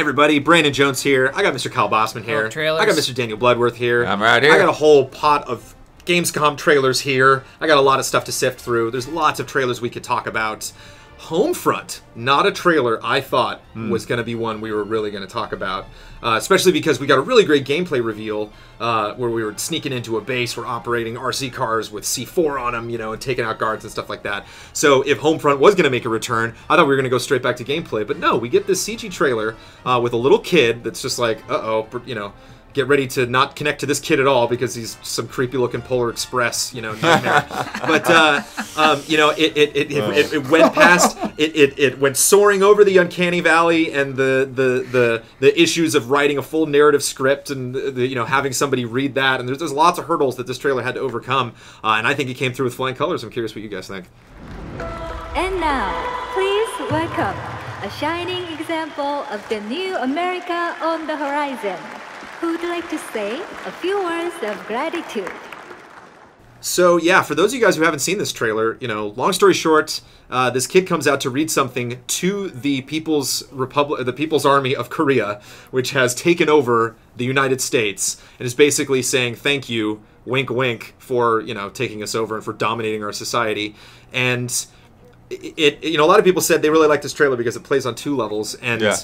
everybody, Brandon Jones here. I got Mr. Kyle Bossman here. Trailers. I got Mr. Daniel Bloodworth here. I'm right here. I got a whole pot of Gamescom trailers here. I got a lot of stuff to sift through. There's lots of trailers we could talk about. Homefront, not a trailer I thought was going to be one we were really going to talk about. Especially because we got a really great gameplay reveal where we were sneaking into a base, we're operating RC cars with C4 on them, you know, and taking out guards and stuff like that. So if Homefront was going to make a return, I thought we were going to go straight back to gameplay. But no, we get this CG trailer with a little kid that's just like, uh-oh, you know, get ready to not connect to this kid at all because he's some creepy-looking Polar Express, you know, nightmare. But you know, it went past, it went soaring over the uncanny valley and the issues of writing a full narrative script and you know, having somebody read that. And there's lots of hurdles that this trailer had to overcome. And I think it came through with flying colors. I'm curious what you guys think. And now, please welcome a shining example of the new America on the horizon. Who'd like to say a few words of gratitude? So yeah, for those of you guys who haven't seen this trailer, you know, long story short, this kid comes out to read something to the People's Republic, the People's Army of Korea, which has taken over the United States, and is basically saying thank you, wink wink, for, you know, taking us over and for dominating our society. And you know, a lot of people said they really like this trailer because it plays on 2 levels, and yeah.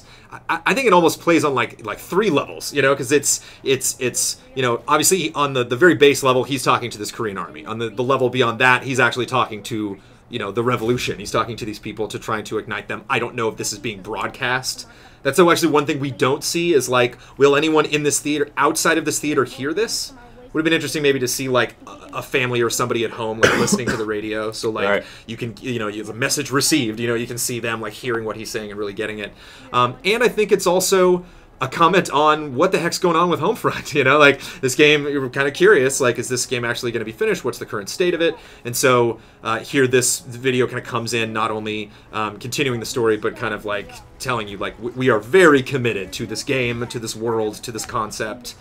I think it almost plays on like 3 levels, you know, because it's you know, obviously on the very base level he's talking to this Korean army. On the level beyond that, he's actually talking to, you know, the revolution. He's talking to these people to trying to ignite them. I don't know if this is being broadcast. That's actually one thing we don't see is like, will anyone in this theater, outside of this theater, hear this? Would have been interesting maybe to see like a family or somebody at home like listening to the radio, so like right. You can, you know, the message received, you know, you can see them like hearing what he's saying and really getting it. And I think it's also a comment on what the heck's going on with Homefront. You know, like this game, you're kind of curious, like, is this game actually going to be finished? What's the current state of it? And so here this video kind of comes in, not only continuing the story, but kind of like telling you, like, we are very committed to this game, to this world, to this concept.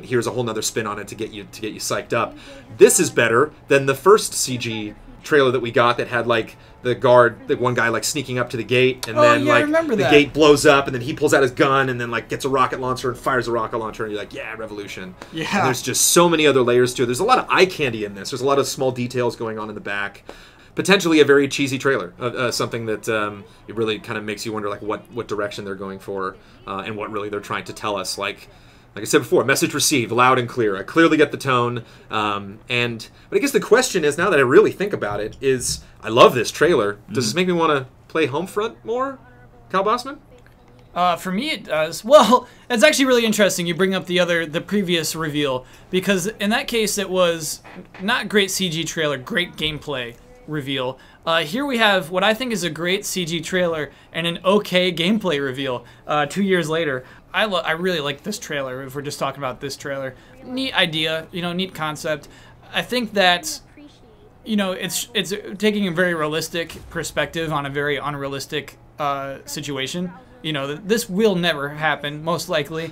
Here's a whole nother spin on it to get you psyched up. This is better than the first CG trailer that we got that had like the one guy like sneaking up to the gate, and then like the gate blows up, and then he pulls out his gun and then like gets a rocket launcher and fires a rocket launcher, and you're like, yeah, revolution. Yeah. And there's just so many other layers to it. There's a lot of eye candy in this. There's a lot of small details going on in the back. Potentially a very cheesy trailer, something that it really kind of makes you wonder like what direction they're going for, and what really they're trying to tell us. Like I said before, message received, loud and clear. I clearly get the tone. But I guess the question is, now that I really think about it, is I love this trailer. Does this make me want to play Homefront more, Kyle Bossman? For me, it does. Well, it's actually really interesting you bring up the previous reveal, because in that case it was not great CG trailer, great gameplay reveal. Here we have what I think is a great CG trailer and an okay gameplay reveal 2 years later. I really like this trailer, if we're just talking about this trailer. Neat idea, you know, neat concept. I think that, you know, it's taking a very realistic perspective on a very unrealistic situation. You know, this will never happen, most likely,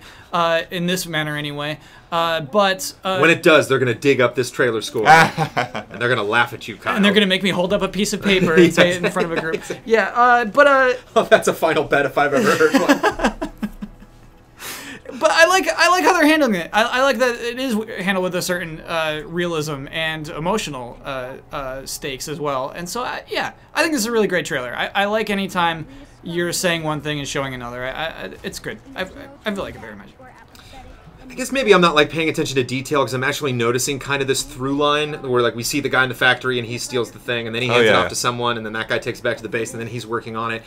in this manner anyway. But when it does, they're going to dig up this trailer score, and they're going to laugh at you, Kyle. And they're going to make me hold up a piece of paper and say it in front of a group. Exactly. Yeah, but... oh, that's a final bet if I've ever heard one. But I like how they're handling it. I like that it is handled with a certain realism and emotional stakes as well. And so, yeah, I think this is a really great trailer. I like any time you're saying one thing and showing another. It's good. I feel like it very much. I guess maybe I'm not like paying attention to detail because I'm actually noticing kind of this through line where like we see the guy in the factory and he steals the thing and then he hands it off to someone and then that guy takes it back to the base and then he's working on it,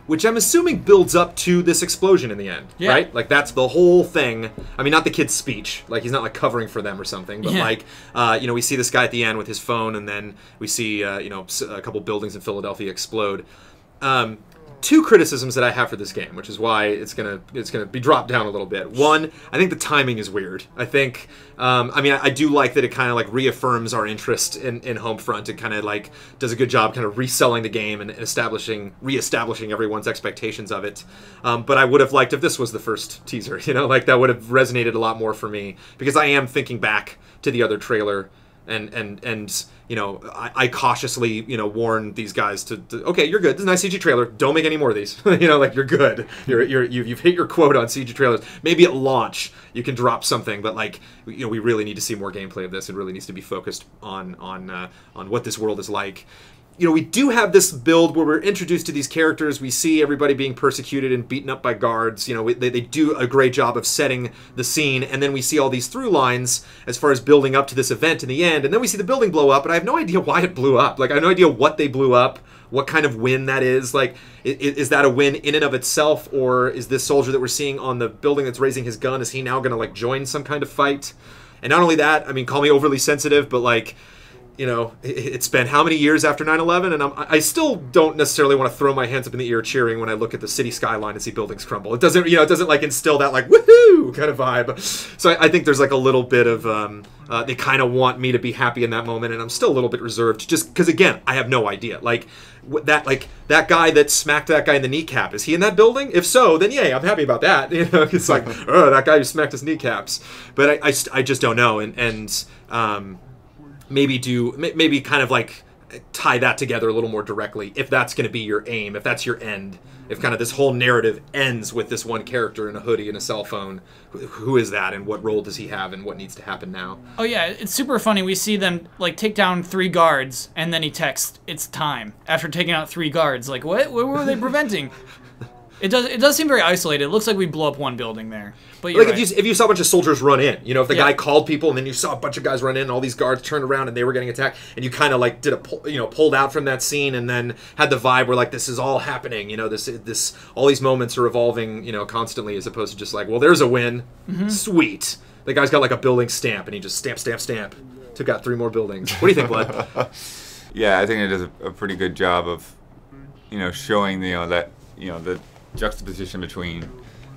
which I'm assuming builds up to this explosion in the end, right? Like that's the whole thing. I mean, not the kid's speech, like he's not like covering for them or something, but like you know, we see this guy at the end with his phone and then we see you know, a couple buildings in Philadelphia explode. 2 criticisms that I have for this game, which is why it's gonna be dropped down a little bit. One, I think the timing is weird. I think, I mean, I do like that it kind of like reaffirms our interest in Homefront. It kind of like does a good job kind of reselling the game and reestablishing everyone's expectations of it. But I would have liked if this was the first teaser, you know, like that would have resonated a lot more for me because I am thinking back to the other trailer and you know, I cautiously, you know, warn these guys to okay, you're good. This is a nice CG trailer. Don't make any more of these. You know, like, you're good. You've hit your quota on CG trailers. Maybe at launch you can drop something, but like, you know, we really need to see more gameplay of this. It really needs to be focused on what this world is like. You know, we do have this build where we're introduced to these characters. We see everybody being persecuted and beaten up by guards. You know, they do a great job of setting the scene, and then we see all these through lines as far as building up to this event in the end, and then we see the building blow up, and I have no idea why it blew up. Like, I have no idea what they blew up, what kind of win that is. Like, is that a win in and of itself, or is this soldier that we're seeing on the building that's raising his gun, is he now going to, like, join some kind of fight? And not only that, I mean, call me overly sensitive, but, like, you know, it's been how many years after 9/11, and I still don't necessarily want to throw my hands up in the air cheering when I look at the city skyline and see buildings crumble. It doesn't, you know, it doesn't like instill that like woohoo kind of vibe. So I think there's like a little bit of they kind of want me to be happy in that moment, and I'm still a little bit reserved just because, again, I have no idea. Like that guy that smacked that guy in the kneecap, is he in that building? If so, then yay, I'm happy about that. You know, it's like, oh, that guy who smacked his kneecaps. But I just don't know, and maybe kind of like tie that together a little more directly, if that's going to be your aim, if that's your end, if kind of this whole narrative ends with this one character in a hoodie and a cell phone. Who is that, and what role does he have, and what needs to happen now? Oh yeah, it's super funny. We see them like take down 3 guards, and then he texts, "It's time," after taking out 3 guards. Like, what were they preventing? It does seem very isolated. It looks like we blow up one building there. But you're like, right. If you saw a bunch of soldiers run in, you know, if the guy called people and then you saw a bunch of guys run in and all these guards turned around and they were getting attacked, and you kind of like pulled out from that scene and then had the vibe where like this is all happening, you know, this all these moments are evolving, you know, constantly, as opposed to just like, well, there's a win, sweet. The guy's got like a building stamp and he just stamp. Took out 3 more buildings. What do you think, Blood? Yeah, I think it does a pretty good job of, you know, showing the juxtaposition between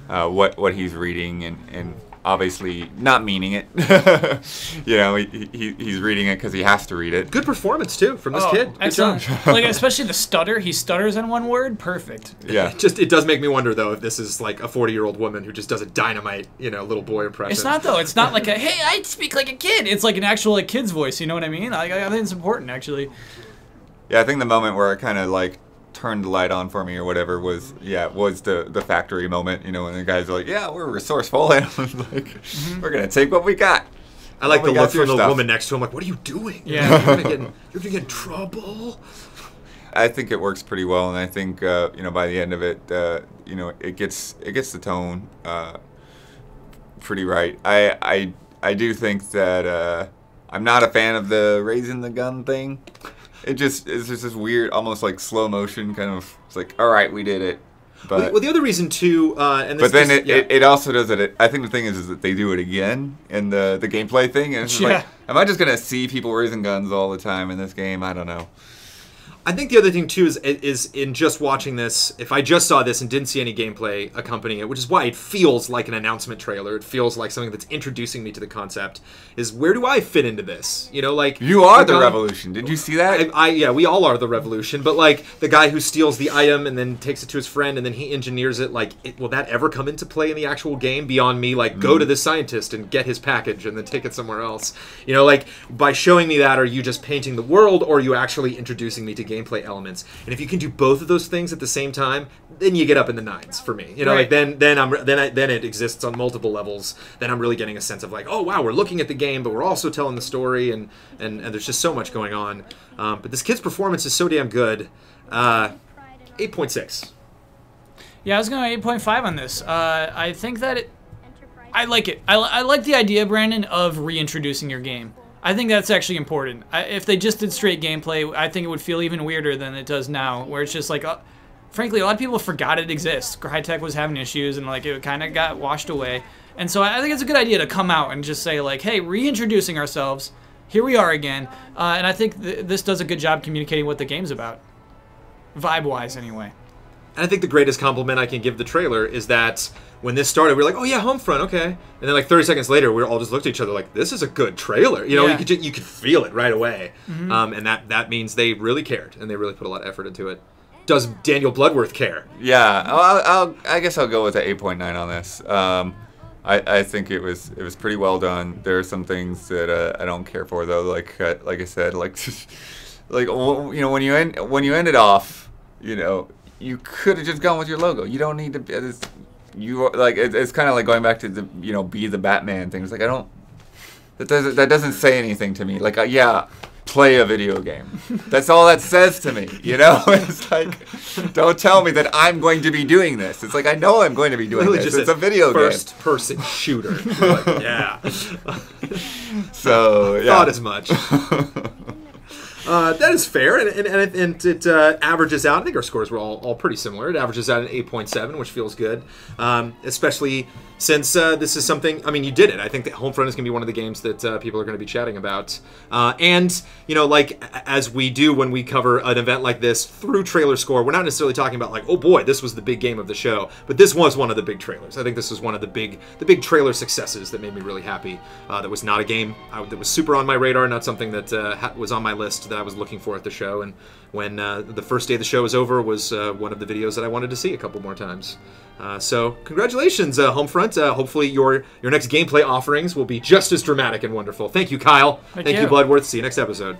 what he's reading and obviously not meaning it. You know, he's reading it because he has to read it. Good performance too from this kid. Good excellent. job. Like, especially the stutter. He stutters in one word. Perfect. Yeah. It does make me wonder though if this is like a 40-year-old woman who just does a dynamite, you know, little boy impression. It's not though. It's not like a hey, I speak like a kid. It's like an actual like kid's voice. You know what I mean? I think it's important actually. Yeah, I think the moment where it kind of like turned the light on for me or whatever was the factory moment, you know, when the guys are like, yeah, we're resourceful, and I was like, we're gonna take what we got. I like the look from the woman next to him, like, what are you doing? Yeah. You're gonna get in trouble. I think it works pretty well, and I think you know, by the end of it, you know, it gets the tone pretty right. I do think that I'm not a fan of the raising the gun thing. It's just this weird, almost like slow motion kind of. It's like, all right, we did it. But well, the other reason too, and this, but then it also does it. I think the thing is that they do it again in the gameplay thing, and it's like, am I just gonna see people raising guns all the time in this game? I don't know. I think the other thing too is in just watching this, if I just saw this and didn't see any gameplay accompanying it, which is why it feels like an announcement trailer, it feels like something that's introducing me to the concept, is where do I fit into this? You know, like, you are the revolution. Did you see that? Yeah, we all are the revolution, but like the guy who steals the item and then takes it to his friend and then he engineers it, like, will that ever come into play in the actual game beyond me like go to this scientist and get his package and then take it somewhere else? You know, like, by showing me that, are you just painting the world, or are you actually introducing me to gameplay elements? And if you can do both of those things at the same time, then you get up in the 9s for me. You know, like then it exists on multiple levels. Then I'm really getting a sense of like, oh wow, we're looking at the game, but we're also telling the story, and there's just so much going on. But this kid's performance is so damn good. 8.6. Yeah, I was going 8.5 on this. I think that I like it. I like the idea, Brandon, of reintroducing your game. I think that's actually important. If they just did straight gameplay, I think it would feel even weirder than it does now, where it's just like, frankly, a lot of people forgot it exists. High Tech was having issues, and like it kind of got washed away. And so I think it's a good idea to come out and just say like, hey, reintroducing ourselves. Here we are again. And I think this does a good job communicating what the game's about, vibe-wise anyway. And I think the greatest compliment I can give the trailer is that when this started, we were like, oh yeah, Homefront, okay. And then like 30 seconds later, we all just looked at each other like, this is a good trailer. You know, you could feel it right away. And that means they really cared, and they really put a lot of effort into it. Does Daniel Bloodworth care? Yeah, I guess I'll go with an 8.9 on this. I think it was pretty well done. There are some things that I don't care for though, like I said, like like when you end it off, you could have just gone with your logo. You don't need to. It's kind of like going back to the be the Batman thing. It's like that doesn't say anything to me. Like yeah. Play a video game. That's all that says to me, It's like, don't tell me that I'm going to be doing this. It's like, I know I'm going to be doing this. It's a video game. First-person shooter. Like, yeah. So, yeah. Thought as much. That is fair, and it averages out. I think our scores were all pretty similar. It averages out at 8.7, which feels good, especially since this is something. I mean, you did it. I think that Homefront is going to be one of the games that people are going to be chatting about. And like as we do when we cover an event like this through trailer score, we're not necessarily talking about like, oh boy, this was the big game of the show, but this was one of the big trailers. I think this was one of the big trailer successes that made me really happy. That was not a game that was super on my radar, not something that was on my list that I was looking for at the show. And when the first day of the show was over, was one of the videos that I wanted to see a couple more times. So congratulations, Homefront. Hopefully your next gameplay offerings will be just as dramatic and wonderful. Thank you, Kyle. Thank you, Bloodworth. See you next episode.